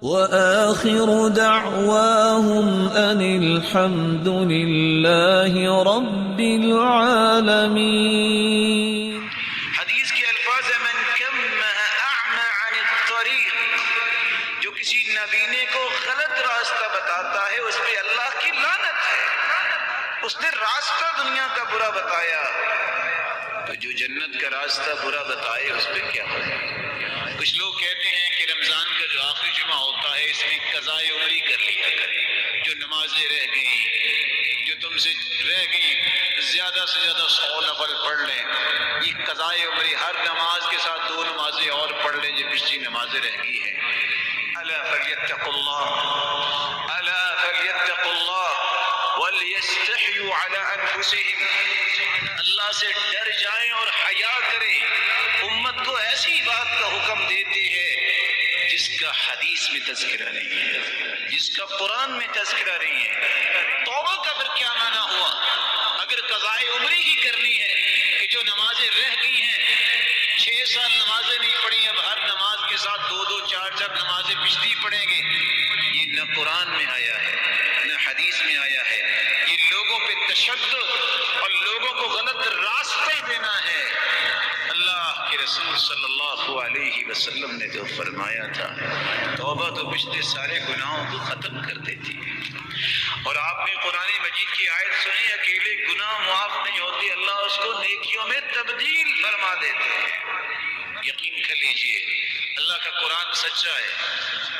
وآخر دعواهم أن الحمد لله رب العالمين۔ حدیث کے الفاظ ہے من کمہ اعمى عن الطریق، جو کسی نابینے کو غلط راستہ بتاتا ہے اس پہ اللہ کی لعنت ہے۔ اس نے راستہ دنیا کا برا بتایا تو جو جنت کا راستہ برا بتائے اس پہ کیا ہو۔ کچھ لوگ کہتے ہیں کہ رمضان کا جو آخری جمعہ ہوتا ہے اس میں قضائے عمری کر لیا کریں، جو نمازیں رہ گئیں، جو تم سے رہ گئی زیادہ سے زیادہ 100 نفل پڑھ لیں، یہ قضائے عمری، ہر نماز کے ساتھ 2 نمازیں اور پڑھ لیں جو پچھلی نمازیں رہ گئی ہیں۔ الا فلیتقوا اللہ، الا فلیتقوا اللہ ولیستحیوا علی انفسہم، اللہ سے ڈر جائیں اور حیا کریں۔ امت کو ایسی بات کا حکم دیتے ہیں جس کا حدیث میں تذکرہ نہیں ہے، جس کا قرآن میں تذکرہ نہیں ہے۔ توبہ کا پھر کیا معنی ہوا؟ اگر قضائے عمری ہی کرنی ہے کہ جو نمازیں رہ گئی ہیں، 6 سال نمازیں نہیں پڑھی، اب ہر نماز کے ساتھ 2 4 نمازیں پچھلی پڑھیں گے، یہ نہ قرآن میں آیا ہے نہ حدیث میں آیا ہے۔ یہ لوگوں پہ تشدد اور لوگوں کو غلط راستے دینا ہے۔ اللہ کے رسول صلی اللہ علیہ وسلم نے جو فرمایا تھا توبہ تو پچھلے سارے گناہوں کو ختم کر دیتی ہے۔ اور آپ نے قرآن مجید کی آیت سنی، اکیلے گناہ معاف نہیں ہوتے، اللہ اس کو نیکیوں میں تبدیل فرما دیتے ہیں۔ یقین کر لیجئے اللہ کا قرآن سچا ہے،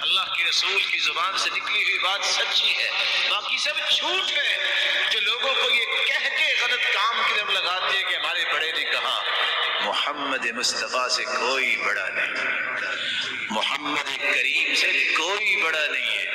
اللہ کے رسول کی زبان سے نکلی ہوئی بات سچی ہے، باقی سب جھوٹ ہے۔ جو لوگوں کو یہ کہہ کے غلط کام کی طرف لگاتے ہیں کہ ہمارے بڑے نے کہا، محمد مصطفیٰ سے کوئی بڑا نہیں، محمد کریم سے کوئی بڑا نہیں ہے۔